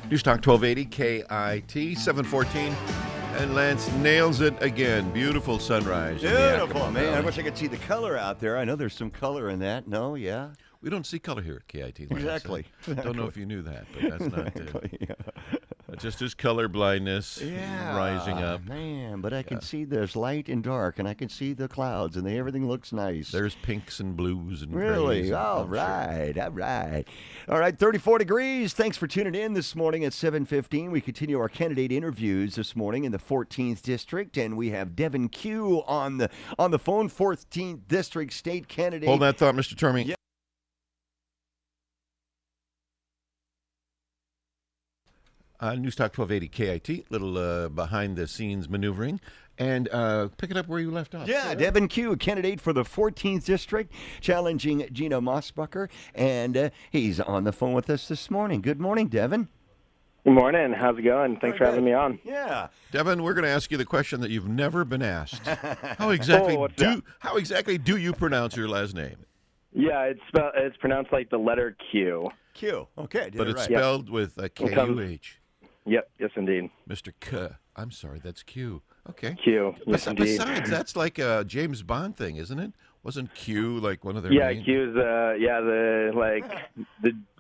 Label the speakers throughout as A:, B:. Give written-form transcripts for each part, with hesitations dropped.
A: Newstalk 1280 KIT 714. And Lance nails it again. Beautiful sunrise.
B: Beautiful, man. I wish I could see the color out there. I know there's some color in that. No, yeah.
A: We don't see color here at KIT. Lance.
B: Exactly.
A: Don't know if you knew that, but that's not just his color blindness rising up.
B: Man, but I can see there's light and dark, and I can see the clouds, and everything looks nice.
A: There's pinks and blues and
B: really?
A: grays.
B: All right. All right, 34 degrees. Thanks for tuning in this morning at 7:15. We continue our candidate interviews this morning in the 14th District, and we have Devin Kuh on the phone, 14th District State candidate.
A: Hold that thought, Mr. Termy.
B: Yeah.
A: Newstalk 1280 KIT, little behind-the-scenes maneuvering. And pick it up where you left off.
B: Yeah, Devin Kuh, candidate for the 14th District, challenging Gina Mossbucker. And he's on the phone with us this morning. Good morning, Devin.
C: Good morning. How's it going? Thanks for having me on.
B: Yeah.
A: Devin, we're going to ask you the question that you've never been asked. How exactly do you pronounce your last name?
C: Yeah, it's pronounced like the letter Q.
B: Q. Okay.
A: But it's spelled with a K-U-H.
C: Yep. Yes, indeed.
A: Mr. Kuh. I'm sorry, that's Q. Okay.
C: Q. Yes, indeed.
A: Besides, that's like a James Bond thing, isn't it? Wasn't Q like one of their
C: Yeah,
A: main...
C: Q's the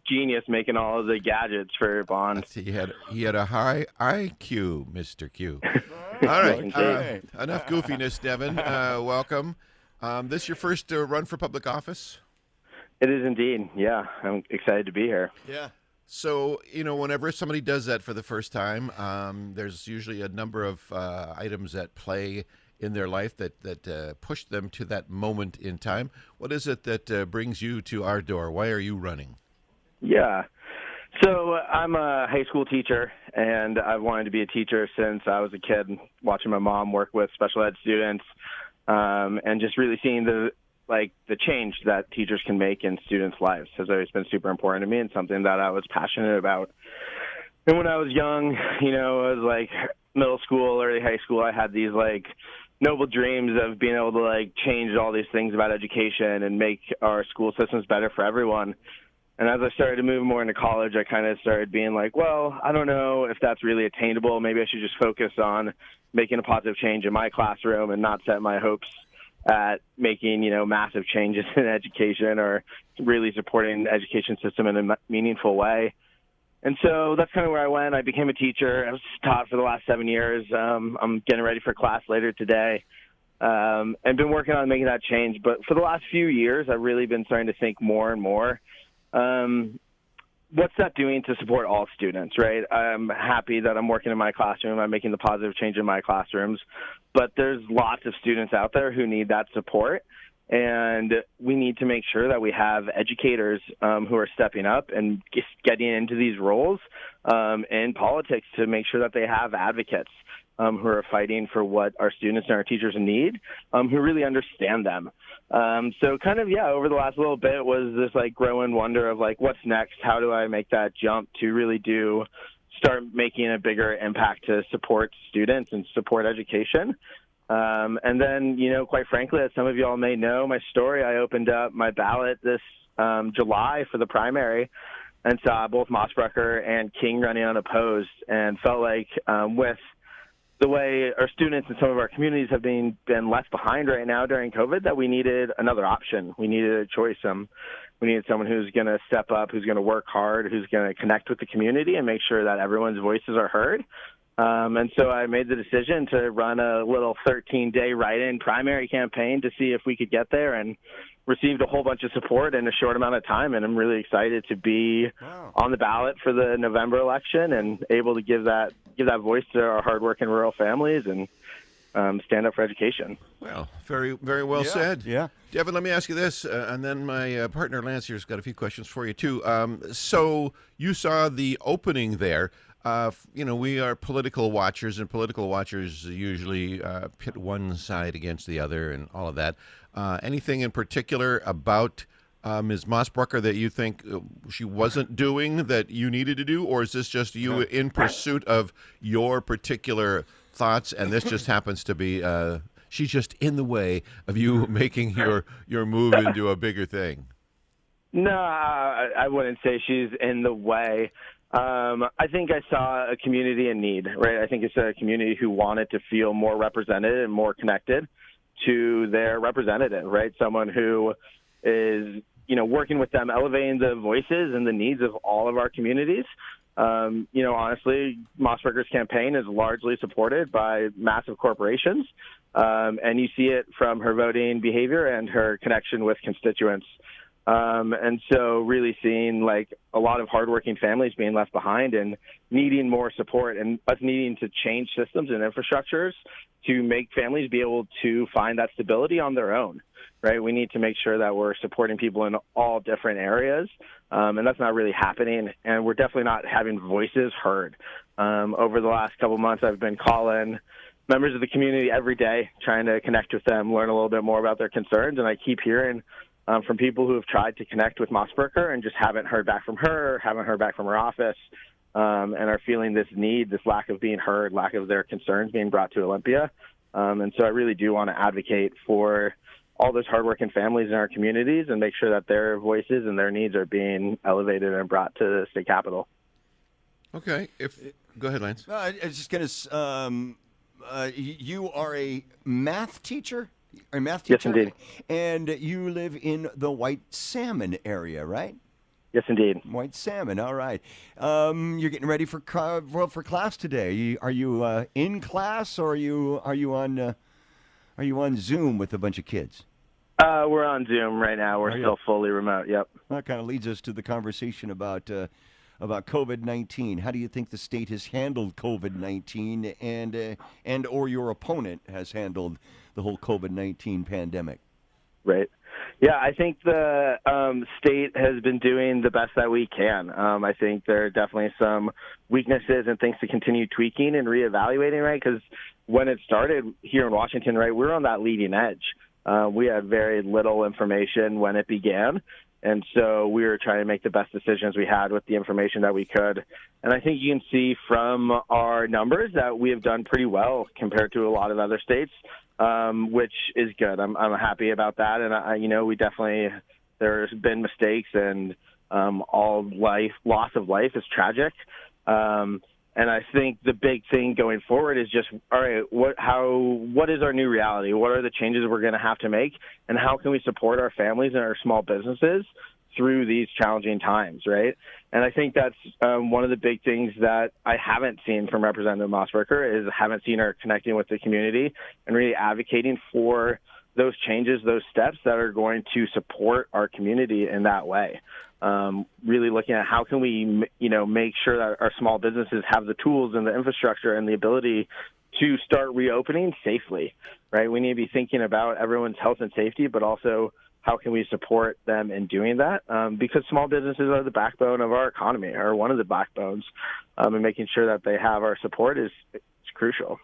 C: genius making all of the gadgets for Bond.
A: He had a high IQ, Mr. Q. All right. Enough goofiness, Devin. Welcome. This your first run for public office?
C: It is indeed. Yeah, I'm excited to be here.
B: Yeah.
A: So, whenever somebody does that for the first time, there's usually a number of items at play in their life that push them to that moment in time. What is it that brings you to our door? Why are you running?
C: Yeah. So I'm a high school teacher, and I've wanted to be a teacher since I was a kid, watching my mom work with special ed students, and just really seeing the change that teachers can make in students' lives has always been super important to me and something that I was passionate about. And when I was young, I was like middle school, early high school, I had these noble dreams of being able to change all these things about education and make our school systems better for everyone. And as I started to move more into college, I kind of started being like, well, I don't know if that's really attainable. Maybe I should just focus on making a positive change in my classroom and not set my hopes at making, massive changes in education or really supporting the education system in a meaningful way. And so that's kind of where I went. I became a teacher. I was taught for the last 7 years. I'm getting ready for class later today and been working on making that change. But for the last few years, I've really been starting to think more and more, what's that doing to support all students, right? I'm happy that I'm working in my classroom. I'm making the positive change in my classrooms. But there's lots of students out there who need that support. And we need to make sure that we have educators who are stepping up and getting into these roles in politics to make sure that they have advocates who are fighting for what our students and our teachers need, who really understand them. So kind of, over the last little bit was this growing wonder of what's next? How do I make that jump to really start making a bigger impact to support students and support education? And then, quite frankly, as some of you all may know my story, I opened up my ballot this July for the primary and saw both Mossbucker and King running unopposed and felt like with the way our students and some of our communities have been left behind right now during COVID, that we needed another option. We needed a choice. We needed someone who's going to step up, who's going to work hard, who's going to connect with the community and make sure that everyone's voices are heard. And so I made the decision to run a little 13-day write-in primary campaign to see if we could get there, and received a whole bunch of support in a short amount of time. And I'm really excited to be on the ballot for the November election and able to give that voice to our hardworking rural families and stand up for education.
A: Well, very, very well said.
B: Yeah.
A: Devin, let me ask you this, and then my partner Lance here's got a few questions for you too. So you saw the opening there. We are political watchers, and political watchers usually pit one side against the other and all of that. Anything in particular about Ms. Mossbucker that you think she wasn't doing that you needed to do, or is this just you in pursuit of your particular thoughts, and this just happens to be she's just in the way of you making your move into a bigger thing?
C: No, I wouldn't say she's in the way. I think I saw a community in need, right? I think it's a community who wanted to feel more represented and more connected to their representative, right? Someone who is, working with them, elevating the voices and the needs of all of our communities. Honestly, Mossberger's campaign is largely supported by massive corporations, and you see it from her voting behavior and her connection with constituents. And so really seeing like a lot of hardworking families being left behind and needing more support and us needing to change systems and infrastructures to make families be able to find that stability on their own, right? We need to make sure that we're supporting people in all different areas, and that's not really happening, and we're definitely not having voices heard. Over the last couple months, I've been calling members of the community every day, trying to connect with them, learn a little bit more about their concerns, and I keep hearing from people who have tried to connect with Mossberger and just haven't heard back from her, haven't heard back from her office, and are feeling this need, this lack of being heard, lack of their concerns being brought to Olympia. And so I really do want to advocate for all those hardworking families in our communities and make sure that their voices and their needs are being elevated and brought to the state capitol.
A: Okay. Go ahead, Lance.
B: I was just going to, you are a math teacher? A math teacher?
C: Yes, indeed.
B: And you live in the White Salmon area, right?
C: Yes, indeed.
B: White Salmon. All right. You're getting ready for class today. Are you in class, or are you on Zoom with a bunch of kids?
C: We're on Zoom right now. We're still fully remote. Yep.
B: That kind of leads us to the conversation about COVID-19. How do you think the state has handled COVID-19, and or your opponent has handled the whole COVID-19 pandemic?
C: Right. Yeah, I think the state has been doing the best that we can. I think there are definitely some weaknesses and things to continue tweaking and reevaluating, right? Because when it started here in Washington, right, we were on that leading edge. We had very little information when it began. And so we were trying to make the best decisions we had with the information that we could. And I think you can see from our numbers that we have done pretty well compared to a lot of other states, which is good. I'm happy about that. And we definitely, there's been mistakes, and loss of life is tragic. And I think the big thing going forward is just, all right, what is our new reality? What are the changes we're going to have to make? And how can we support our families and our small businesses through these challenging times, right? And I think that's one of the big things that I haven't seen from Representative Mossberger is I haven't seen her connecting with the community and really advocating for those changes, those steps that are going to support our community in that way. Really looking at how can we, make sure that our small businesses have the tools and the infrastructure and the ability to start reopening safely, right? We need to be thinking about everyone's health and safety, but also how can we support them in doing that? Because small businesses are the backbone of our economy, or one of the backbones, and making sure that they have our support is crucial.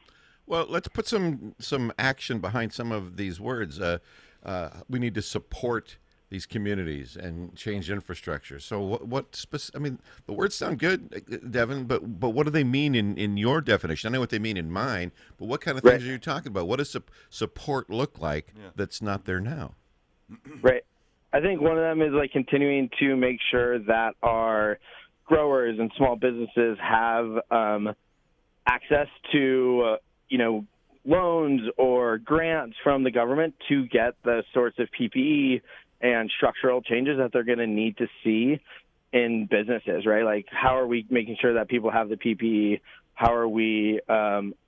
A: Well, let's put some action behind some of these words. We need to support these communities and change infrastructure. So the words sound good, Devin, but what do they mean in your definition? I know what they mean in mine, but what kind of things are you talking about? What does support look like that's not there now?
C: Right. I think one of them is like continuing to make sure that our growers and small businesses have access to, loans or grants from the government to get the sorts of PPE and structural changes that they're going to need to see in businesses, right? Like, how are we making sure that people have the PPE? How are we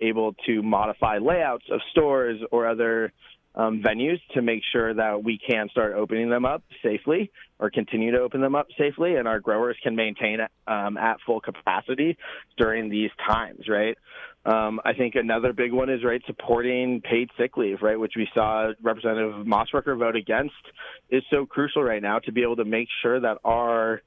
C: able to modify layouts of stores or other venues to make sure that we can start opening them up safely or continue to open them up safely, and our growers can maintain at full capacity during these times, right? I think another big one is, supporting paid sick leave, right, which we saw Representative Mossberger vote against, is so crucial right now to be able to make sure that our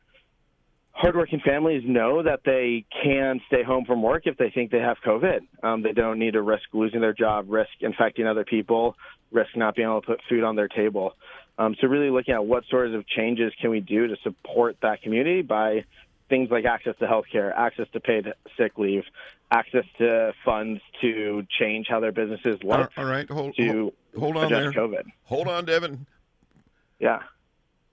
C: hardworking families know that they can stay home from work if they think they have COVID. They don't need to risk losing their job, risk infecting other people, risk not being able to put food on their table. So really looking at what sorts of changes can we do to support that community by things like access to health care, access to paid sick leave, access to funds to change how their businesses look.
A: All right, hold
C: on there. COVID.
A: Hold on, Devin.
C: Yeah.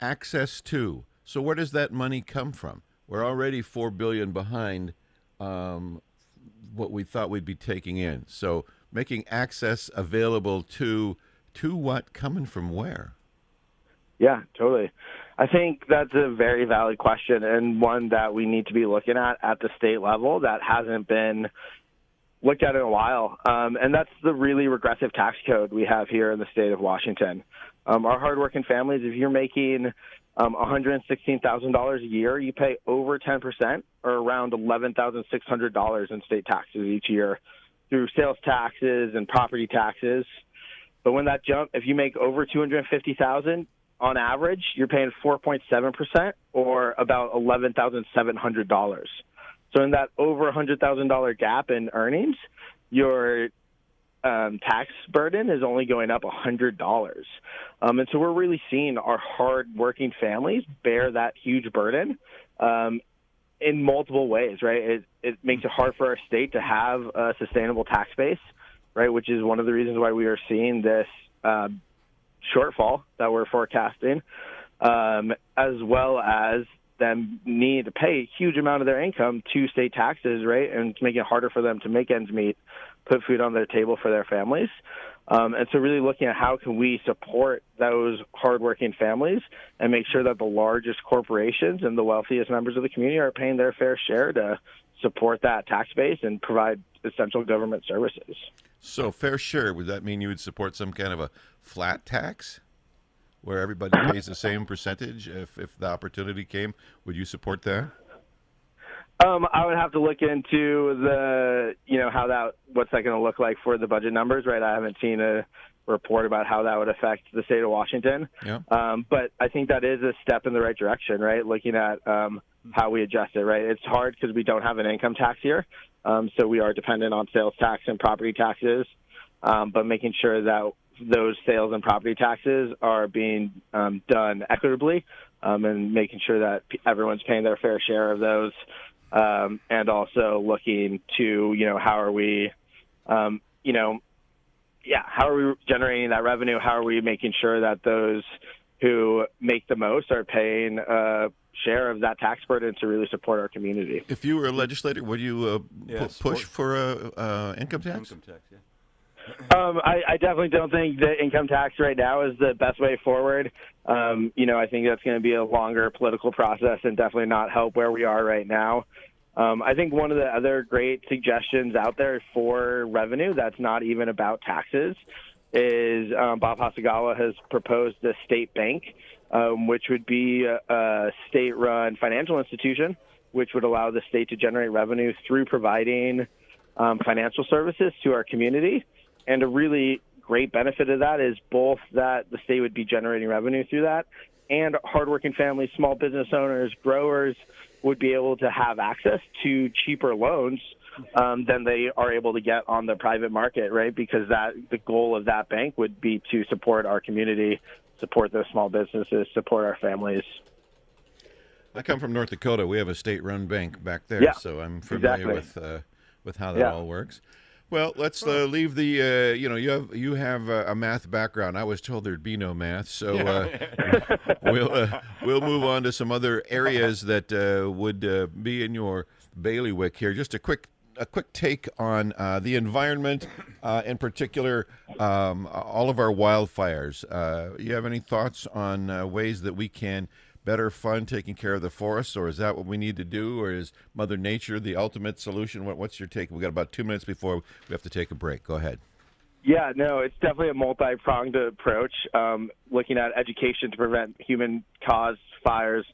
A: Access to. So where does that money come from? We're already $4 billion behind what we thought we'd be taking in. So making access available to what, coming from where?
C: Yeah, totally. I think that's a very valid question, and one that we need to be looking at the state level that hasn't been looked at in a while. And that's the really regressive tax code we have here in the state of Washington. Our hardworking families, if you're making $116,000 a year, you pay over 10%, or around $11,600 in state taxes each year through sales taxes and property taxes. But when that jump, if you make over $250,000 on average, you're paying 4.7%, or about $11,700. So in that over $100,000 gap in earnings, your tax burden is only going up $100. And so we're really seeing our hard-working families bear that huge burden in multiple ways, right? It makes it hard for our state to have a sustainable tax base, right, which is one of the reasons why we are seeing this shortfall that we're forecasting, as well as them need to pay a huge amount of their income to state taxes, right, and it's making it harder for them to make ends meet, put food on their table for their families. And so really looking at how can we support those hardworking families and make sure that the largest corporations and the wealthiest members of the community are paying their fair share to support that tax base and provide essential government services.
A: So fair share, would that mean you would support some kind of a flat tax where everybody pays the same percentage if the opportunity came? Would you support that?
C: I would have to look into what's that going to look like for the budget numbers, right? I haven't seen a report about how that would affect the state of Washington.
A: Yeah.
C: But I think that is a step in the right direction, right? Looking at how we adjust it, right? It's hard because we don't have an income tax here. So we are dependent on sales tax and property taxes, but making sure that those sales and property taxes are being done equitably, and making sure that everyone's paying their fair share of those. And also looking to, how are we, how are we generating that revenue? How are we making sure that those who make the most are paying a share of that tax burden to really support our community?
A: If you were a legislator, would you push for income tax?
B: Income tax, yeah.
C: I definitely don't think the income tax right now is the best way forward. I think that's going to be a longer political process and definitely not help where we are right now. I think one of the other great suggestions out there for revenue that's not even about taxes is Bob Hasagawa has proposed a state bank, which would be a state-run financial institution, which would allow the state to generate revenue through providing financial services to our community. And a really great benefit of that is both that the state would be generating revenue through that, and hardworking families, small business owners, growers would be able to have access to cheaper loans than they are able to get on the private market, right? Because the goal of that bank would be to support our community, support those small businesses, support our families.
A: I come from North Dakota. We have a state-run bank back there, so I'm familiar with how that all works. Well, let's leave the. You have a math background. I was told there'd be no math, so we'll move on to some other areas that would be in your bailiwick here. Just a quick take on the environment, in particular, all of our wildfires. You have any thoughts on ways that we can better fund taking care of the forests, or is that what we need to do, or is Mother Nature the ultimate solution? What's your take? We've got about 2 minutes before we have to take a break. Go ahead.
C: Yeah, no, it's definitely a multi-pronged approach, looking at education to prevent human-caused fires,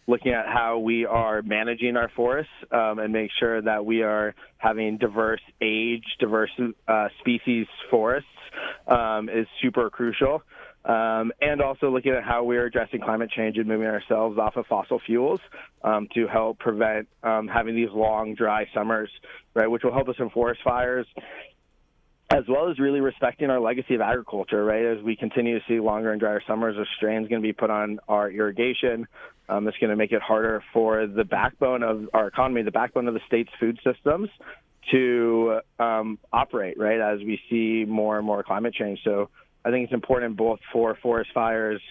C: looking at how we are managing our forests and make sure that we are having diverse species forests is super crucial. And also looking at how we're addressing climate change and moving ourselves off of fossil fuels to help prevent having these long, dry summers, right, which will help us in forest fires, as well as really respecting our legacy of agriculture, right? As we continue to see longer and drier summers, a strain's going to be put on our irrigation. It's going to make it harder for the backbone of our economy, the backbone of the state's food systems, to operate, right, as we see more and more climate change. So I think it's important both for forest fires,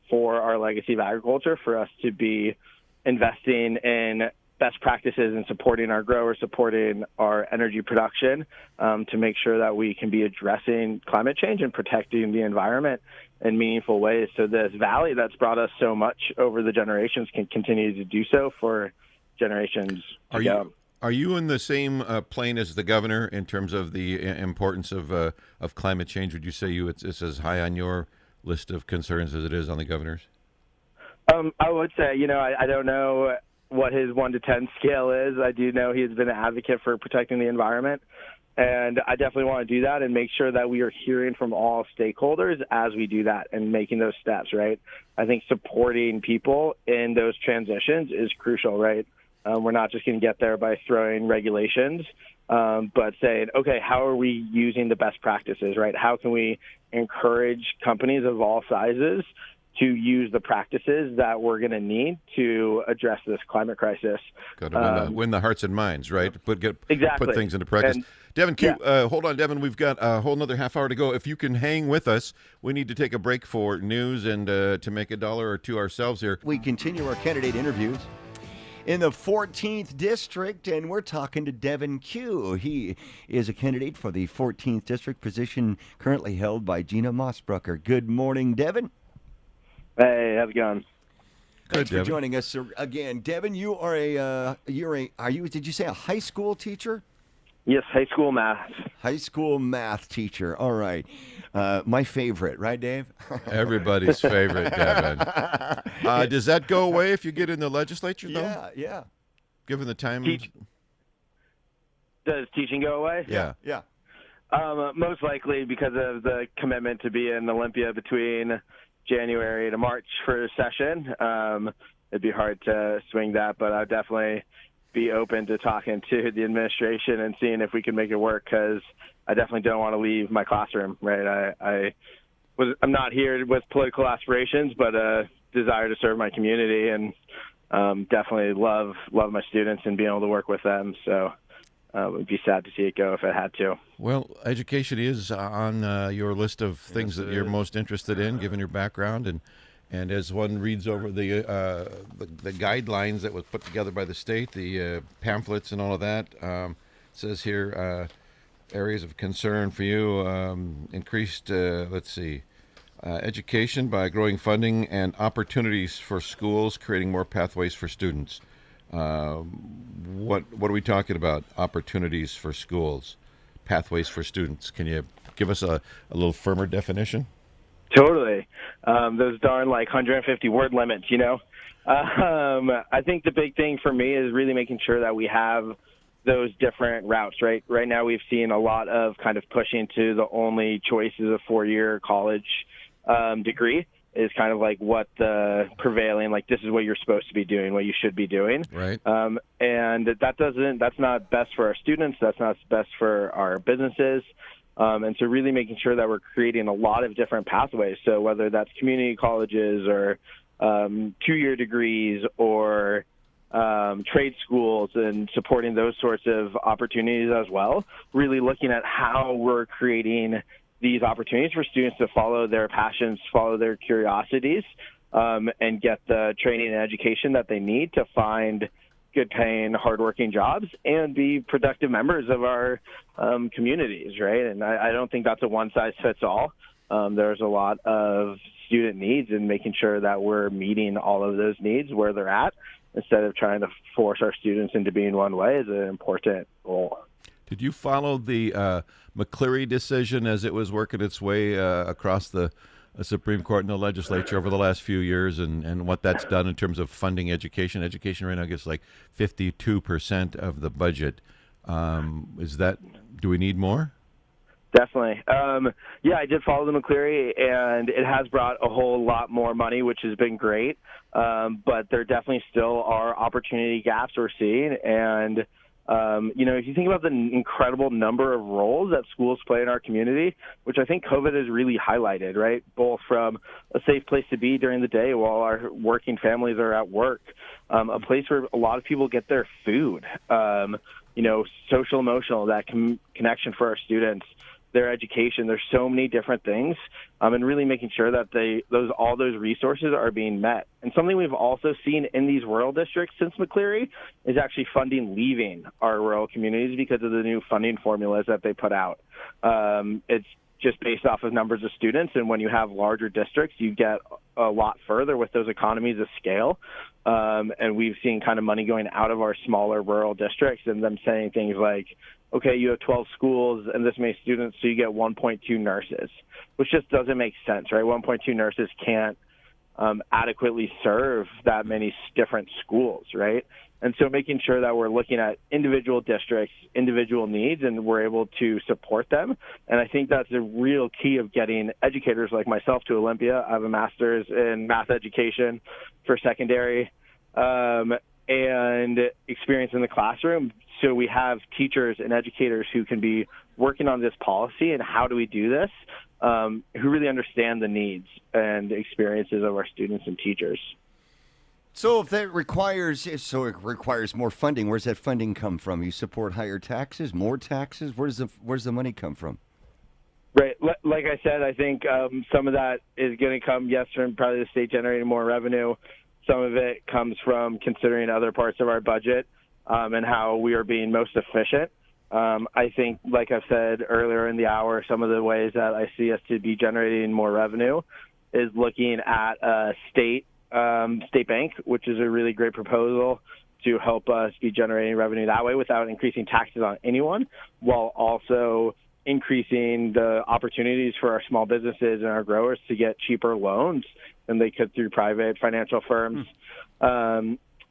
C: for our legacy of agriculture, for us to be investing in best practices and supporting our growers, supporting our energy production to make sure that we can be addressing climate change and protecting the environment in meaningful ways. So this valley that's brought us so much over the generations can continue to do so for generations to go.
A: Are you in the same plane as the governor in terms of the importance of climate change? Would you say it's as high on your list of concerns as it is on the governor's?
C: I would say, I don't know what his 1 to 10 scale is. I do know he's been an advocate for protecting the environment, and I definitely want to do that and make sure that we are hearing from all stakeholders as we do that and making those steps, right? I think supporting people in those transitions is crucial, right? We're not just going to get there by throwing regulations, but saying, okay, how are we using the best practices, right? How can we encourage companies of all sizes to use the practices that we're going to need to address this climate crisis?
A: Got to win the hearts and minds, right? Put things into practice.
C: And,
A: Devin Kuh, hold on, Devin. We've got a whole another half hour to go. If you can hang with us, we need to take a break for news and to make $1 or $2 ourselves here.
B: We continue our candidate interviews in the 14th District, and we're talking to Devin Kuh. He is a candidate for the 14th District, position currently held by Gina Mossbrucker. Good morning, Devin.
C: Hey, how's it going?
B: Thanks for joining us again, Devin. You are did you say a high school teacher?
C: Yes, high school math.
B: High school math teacher. All right. My favorite, right, Dave?
A: Everybody's favorite, Devin. Does that go away if you get in the legislature, though?
B: Yeah.
A: Given the time.
C: Does teaching go away?
B: Yeah.
C: Most likely because of the commitment to be in Olympia between January to March for a session. It'd be hard to swing that, but I'd definitely be open to talking to the administration and seeing if we can make it work, because I definitely don't want to leave my classroom, right? I'm not here with political aspirations, but a desire to serve my community, and definitely love my students and being able to work with them. So it would be sad to see it go if it had to.
A: Well, education is on your list of things that you're most interested in, given your background, and as one reads over the guidelines that was put together by the state, the pamphlets and all of that, it says here areas of concern for you: increased, education by growing funding and opportunities for schools, creating more pathways for students. What are we talking about? Opportunities for schools, pathways for students. Can you give us a little firmer definition?
C: Totally. Those darn 150 word limits, I think the big thing for me is really making sure that we have those different routes, right? Right now we've seen a lot of kind of pushing to the only choice is a 4-year college degree is kind of what the prevailing, this is what you're supposed to be doing, what you should be doing.
A: Right.
C: And that's not best for our students. That's not best for our businesses. And so really making sure that we're creating a lot of different pathways. So whether that's community colleges or 2-year degrees or trade schools and supporting those sorts of opportunities as well, really looking at how we're creating these opportunities for students to follow their passions, follow their curiosities, and get the training and education that they need to find good-paying, hardworking jobs and be productive members of our communities, right? And I don't think that's a one-size-fits-all. There's a lot of student needs, and making sure that we're meeting all of those needs where they're at instead of trying to force our students into being one way is an important goal.
A: Did you follow the McCleary decision as it was working its way across the Supreme Court and the legislature over the last few years, and what that's done in terms of funding education? Education right now gets 52% of the budget. Do we need more?
C: Definitely. I did follow the McCleary, and it has brought a whole lot more money, which has been great. But there definitely still are opportunity gaps we're seeing. And if you think about the incredible number of roles that schools play in our community, which I think COVID has really highlighted, right? Both from a safe place to be during the day while our working families are at work, a place where a lot of people get their food, social, emotional, that connection for our students, their education. There's so many different things, and really making sure that all those resources are being met. And something we've also seen in these rural districts since McCleary is actually funding leaving our rural communities because of the new funding formulas that they put out. It's just based off of numbers of students, and when you have larger districts, you get a lot further with those economies of scale. And we've seen kind of money going out of our smaller rural districts and them saying things like, okay, you have 12 schools and this many students, so you get 1.2 nurses, which just doesn't make sense, right? 1.2 nurses can't adequately serve that many different schools, right? And so making sure that we're looking at individual districts, individual needs, and we're able to support them. And I think that's a real key of getting educators like myself to Olympia. I have a master's in math education for secondary and experience in the classroom. So we have teachers and educators who can be working on this policy and how do we do this, who really understand the needs and experiences of our students and teachers.
B: So if it requires more funding, where's that funding come from? You support higher taxes, more taxes? Where's the money come from?
C: Right. Like I said, I think some of that is going to come, yes, from probably the state generating more revenue. Some of it comes from considering other parts of our budget and how we are being most efficient. I think, like I've said earlier in the hour, some of the ways that I see us to be generating more revenue is looking at a state bank, which is a really great proposal to help us be generating revenue that way without increasing taxes on anyone, while also increasing the opportunities for our small businesses and our growers to get cheaper loans than they could through private financial firms.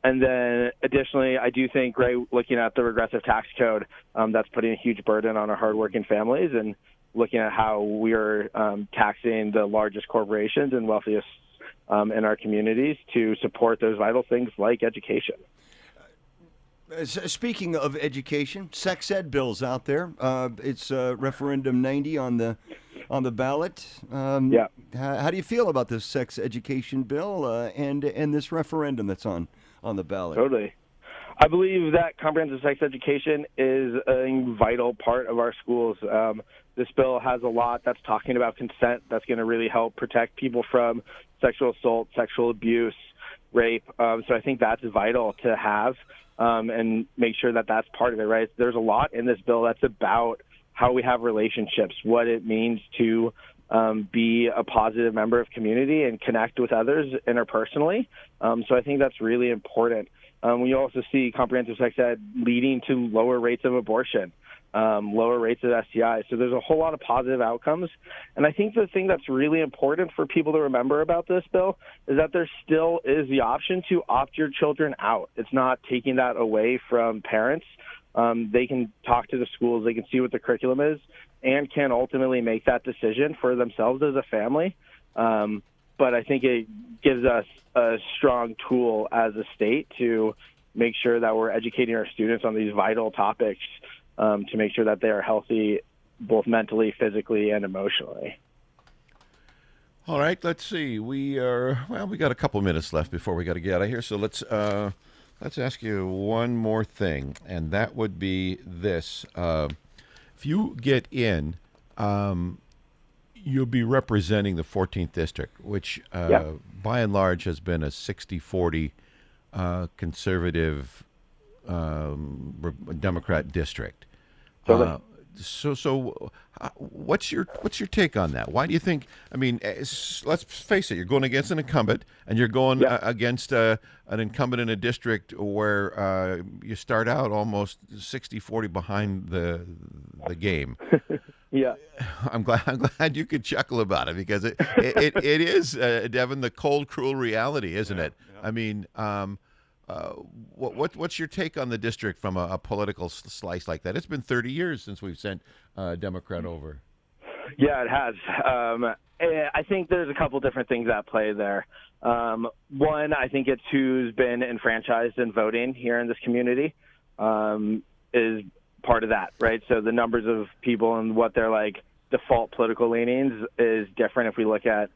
C: And then additionally, I do think, right, looking at the regressive tax code, that's putting a huge burden on our hardworking families, and looking at how we are taxing the largest corporations and wealthiest in our communities to support those vital things like education.
B: Speaking of education, sex ed bill's out there. It's referendum 90 on the ballot.
C: Yeah.
B: How do you feel about this sex education bill and this referendum that's on the ballot?
C: Totally. I believe that comprehensive sex education is a vital part of our schools. This bill has a lot that's talking about consent that's going to really help protect people from sexual assault, sexual abuse, rape. So I think that's vital to have and make sure that that's part of it, right? There's a lot in this bill that's about how we have relationships, what it means to be a positive member of community and connect with others interpersonally. So I think that's really important. We also see comprehensive sex ed leading to lower rates of abortion, lower rates of STIs. So there's a whole lot of positive outcomes. And I think the thing that's really important for people to remember about this bill is that there still is the option to opt your children out. It's not taking that away from parents. They can talk to the schools, they can see what the curriculum is, and can ultimately make that decision for themselves as a family. But I think it gives us a strong tool as a state to make sure that we're educating our students on these vital topics to make sure that they are healthy both mentally, physically, and emotionally.
A: All right, let's see. We got a couple minutes left before we got to get out of here. So let's ask you one more thing, and that would be this. If you get in, you'll be representing the 14th District, which by and large has been a 60-40 conservative Democrat district.
C: Totally.
A: So what's your take on that? Why do you think? I mean, let's face it. You're going against an incumbent, and you're going against an incumbent in a district where you start out almost 60-40 behind the game.
C: Yeah,
A: I'm glad you could chuckle about it, because it is, Devin, the cold, cruel reality, isn't it? Yeah. I mean, what's your take on the district from a political slice like that? It's been 30 years since we've sent a Democrat over.
C: Yeah, it has. I think there's a couple different things at play there. One, I think it's who's been enfranchised in voting here in this community is part of that, right? So the numbers of people and what their default political leanings is different if we look at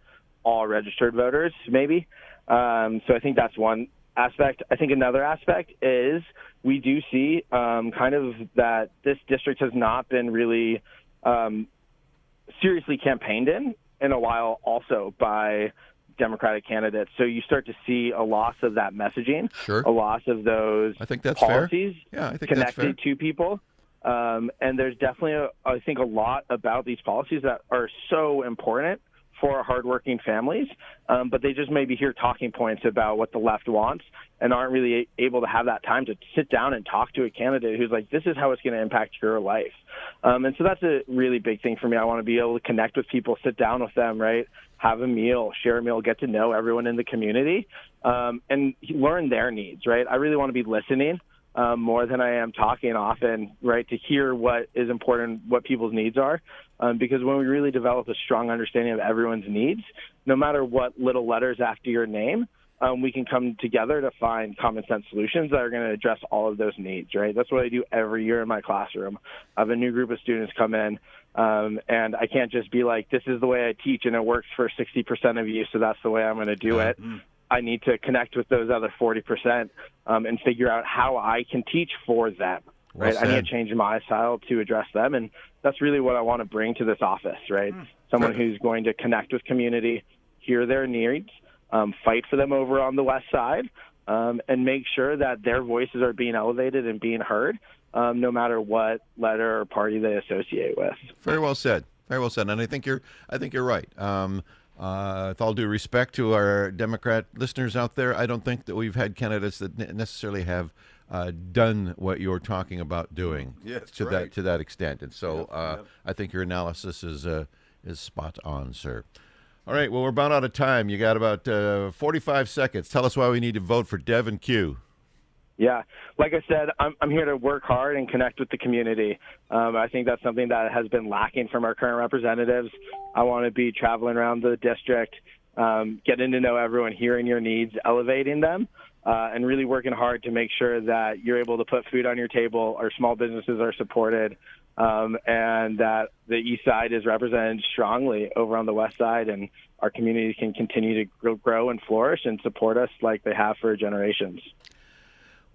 C: all registered voters, maybe. So I think that's one aspect. I think another aspect is we do see kind of that this district has not been really seriously campaigned in a while also by Democratic candidates. So you start to see a loss of that messaging,
A: Sure.
C: a loss of those
A: I think that's
C: policies
A: fair. Yeah, I think
C: connected
A: that's fair.
C: to people. And there's definitely, I think, a lot about these policies that are so important for hardworking families, but they just maybe hear talking points about what the left wants and aren't really able to have that time to sit down and talk to a candidate who's like, this is how it's going to impact your life. And so that's a really big thing for me. I want to be able to connect with people, sit down with them, right? Have a meal, share a meal, get to know everyone in the community, and learn their needs, right? I really want to be listening more than I am talking often, right, to hear what is important, what people's needs are. Because when we really develop a strong understanding of everyone's needs, no matter what little letters after your name, we can come together to find common sense solutions that are going to address all of those needs, right? That's what I do every year in my classroom. I have a new group of students come in, and I can't just be like, this is the way I teach, and it works for 60% of you, so that's the way I'm going to do it. I need to connect with those other 40% and figure out how I can teach for them. Right,
A: Well
C: I need
A: said.
C: to change my style to address them, and that's really what I want to bring to this office. Right, someone who's going to connect with community, hear their needs, fight for them over on the west side, and make sure that their voices are being elevated and being heard, no matter what letter or party they associate with.
A: Very well said. Very well said. And I think you're right. With all due respect to our Democrat listeners out there, I don't think that we've had candidates that necessarily have done what you're talking about doing to that extent. And so I think your analysis is spot on, sir. All right. Well, we're about out of time. You got about 45 seconds. Tell us why we need to vote for Devin Kuh.
C: Yeah, like I said, I'm here to work hard and connect with the community. I think that's something that has been lacking from our current representatives. I want to be traveling around the district, getting to know everyone, hearing your needs, elevating them, and really working hard to make sure that you're able to put food on your table, our small businesses are supported, and that the east side is represented strongly over on the west side, and our community can continue to grow and flourish and support us like they have for generations.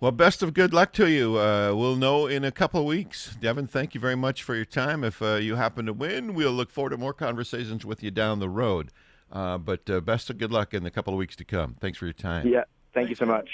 A: Well, best of good luck to you. We'll know in a couple of weeks. Devin, thank you very much for your time. If you happen to win, we'll look forward to more conversations with you down the road. But best of good luck in the couple of weeks to come. Thanks for your time.
C: Yeah, thank you so much.